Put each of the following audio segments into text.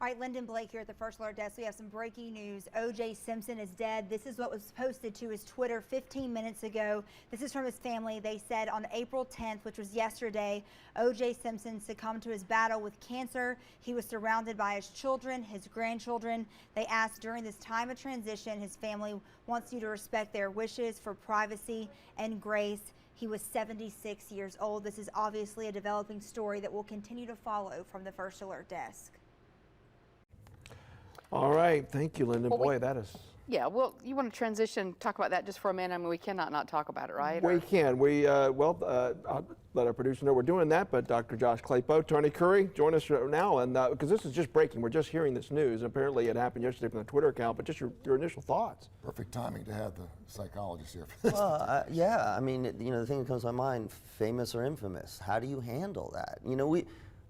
All right, Lyndon Blake here at the First Alert Desk. We have some breaking news. O.J. Simpson is dead. This is what was posted to his Twitter 15 minutes ago. This is from his family. They said on April 10th, which was yesterday, O.J. Simpson succumbed to his battle with cancer. He was surrounded by his children, his grandchildren. They asked during this time of transition, his family wants you to respect their wishes for privacy and grace. He was 76 years old. This is obviously a developing story that will continue to follow from the First Alert Desk. All right, thank you, Lyndon. Well, boy, that is. Yeah, well, you want to transition, talk about that just for a minute. I mean, we cannot not talk about it, right? We can. I'll let our producer know we're doing that, but Dr. Josh Klapow, Attorney Kurre, join us now, and because this is just breaking. We're just hearing this news. Apparently, it happened yesterday from the Twitter account, but just your initial thoughts. Perfect timing to have the psychologist here. Well, yeah, I mean, the thing that comes to my mind, famous or infamous, how do you handle that?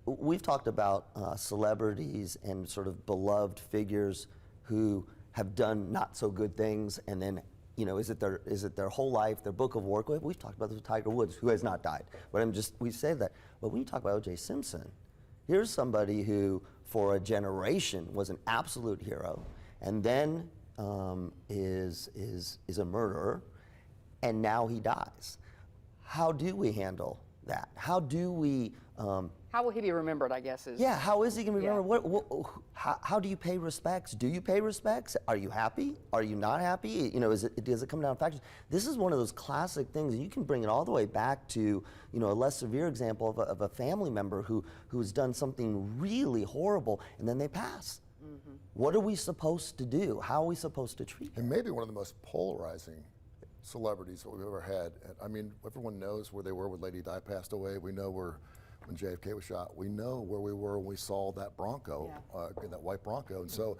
We've talked about celebrities and sort of beloved figures who have done not so good things, and then, is it their whole life, their book of work? We've talked about this with Tiger Woods, who has not died, but we say that. But when you talk about O.J. Simpson, here's somebody who, for a generation, was an absolute hero, and then is a murderer, and now he dies. How do we handle that? How do we? How will he be remembered, I guess, is... Yeah, how is he going to be remembered? Yeah. How do you pay respects? Do you pay respects? Are you happy? Are you not happy? Does it come down to factors? This is one of those classic things, and you can bring it all the way back to, a less severe example of a family member who has done something really horrible, and then they pass. Mm-hmm. What are we supposed to do? How are we supposed to treat them? And maybe one of the most polarizing celebrities that we've ever had. I mean, everyone knows where they were when Lady Di passed away. We know when JFK was shot. We know where we were when we saw that Bronco, that white Bronco. And so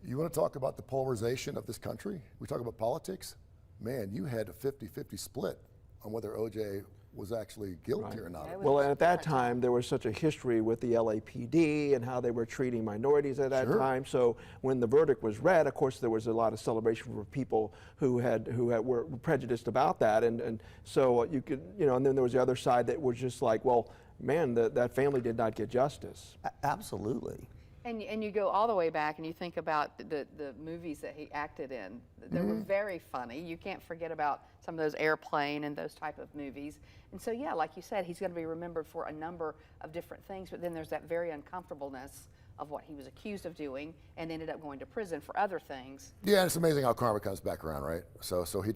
you want to talk about the polarization of this country? We talk about politics? Man, you had a 50-50 split on whether OJ was actually guilty or not. Well, and at that time, there was such a history with the LAPD and how they were treating minorities at that time. So when the verdict was read, of course, there was a lot of celebration for people who were prejudiced about that. And so you could, and then there was the other side that was just like, well, man, that family did not get justice. Absolutely. And you go all the way back and you think about the movies that he acted in. They were very funny. You can't forget about some of those Airplane and those type of movies. And so, yeah, like you said, he's going to be remembered for a number of different things, but then there's that very uncomfortableness of what he was accused of doing and ended up going to prison for other things. Yeah, it's amazing how karma comes back around, right? So he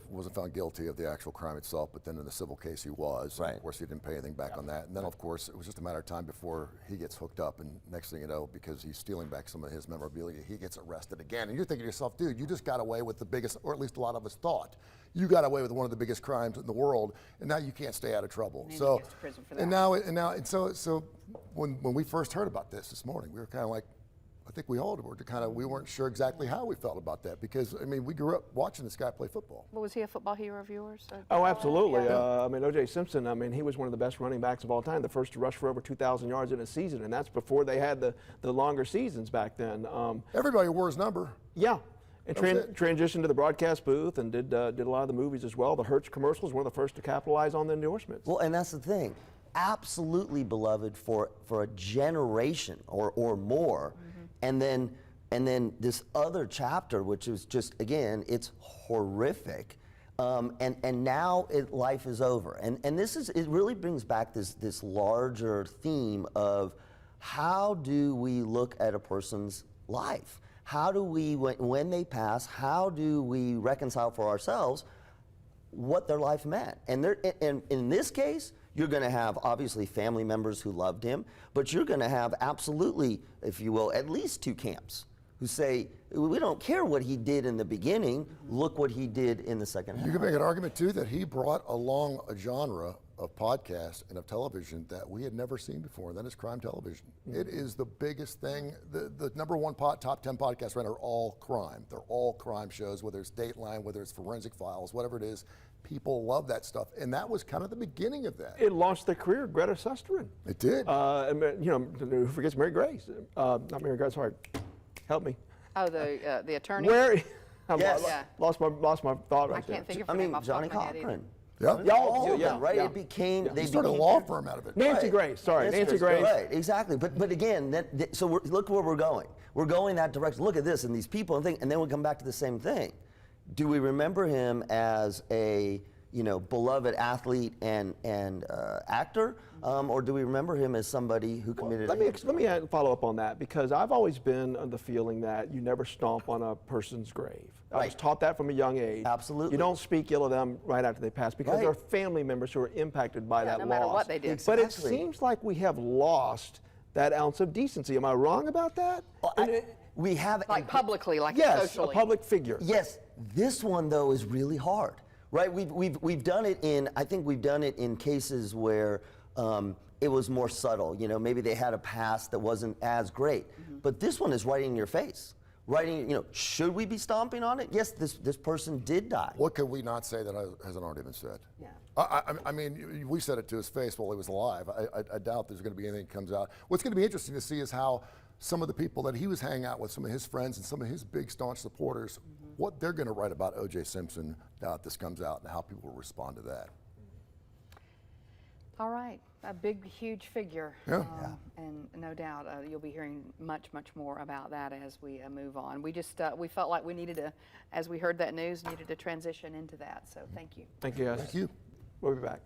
wasn't found guilty of the actual crime itself, but then in the civil case he was. Right. Of course, he didn't pay anything back on that. And then, of course, it was just a matter of time before he gets hooked up. And next thing you know, because he's stealing back some of his memorabilia, he gets arrested again. And you're thinking to yourself, dude, you just got away with the biggest, or at least a lot of us thought, you got away with one of the biggest crimes in the world, and now you can't stay out of trouble. And so, he gets to prison for that. So when we first heard about this morning, we were kind of like, I think we all were we weren't sure exactly how we felt about that, because I mean, we grew up watching this guy play football. Well, was he a football hero of yours? Oh, absolutely. Yeah. I mean, O.J. Simpson, he was one of the best running backs of all time, the first to rush for over 2,000 yards in a season, and that's before they had the longer seasons back then. Everybody wore his number. Yeah. And transitioned to the broadcast booth and did a lot of the movies as well. The Hertz commercials were the first to capitalize on the endorsements. Well, and that's the thing. Absolutely beloved for a generation or more. Mm-hmm. And then this other chapter, which is just, again, it's horrific. And now life is over. And it really brings back this larger theme of how do we look at a person's life? How do we, when they pass, how do we reconcile for ourselves what their life meant? And in this case, you're going to have, obviously, family members who loved him, but you're going to have absolutely, if you will, at least two camps who say, we don't care what he did in the beginning, look what he did in the second half. You can make an argument, too, that he brought along a genre of podcast and of television that we had never seen before, and that is crime television. Mm-hmm. It is the biggest thing. The number one top 10 podcasts right now are all crime. They're all crime shows, whether it's Dateline, whether it's Forensic Files, whatever it is. People love that stuff, and that was kind of the beginning of that. It launched the career of Greta Susterin. It did. Who forgets Mary Grace? Not Mary Grace, sorry. Help me. Oh, the attorney? Where? Yes. Lost my thought right there. I can't think of her I name mean, off the Johnny top of my head either. Cochran. Yeah. Yeah, All of yeah, them, right? yeah. It became, they He started a became law firm out of it. Nancy Grace, sorry, Nancy Grace. Right, exactly. But again, so look where we're going. We're going that direction. Look at this and these people and then we come back to the same thing. Do we remember him as a beloved athlete and actor, or do we remember him as somebody who committed? Let me follow up on that, because I've always been of the feeling that you never stomp on a person's grave. I was Right. taught that from a young age. Absolutely. You don't speak ill of them right after they pass, because Right. they're family members who are impacted by that no loss. matter what they did. But it Exactly. seems like we have lost that ounce of decency. Am I wrong about that? Well, we have Like publicly, like Yes, socially. a public figure. Yes, this one though is really hard, right? We've done it in, I think we've done it in cases where it was more subtle. Maybe they had a past that wasn't as great, but this one is right in your face. Should we be stomping on it? Yes, this person did die. What could we not say that hasn't already been said? Yeah. I mean, we said it to his face while he was alive. I doubt there's going to be anything that comes out. What's going to be interesting to see is how some of the people that he was hanging out with, some of his friends and some of his big staunch supporters, what they're going to write about O.J. Simpson now that this comes out and how people will respond to that. All right, a big, huge figure. Yeah. And no doubt you'll be hearing much, much more about that as we move on. We just, we felt like we needed to, as we heard that news, needed to transition into that. So thank you. Thank you, guys. Thank you. We'll be back.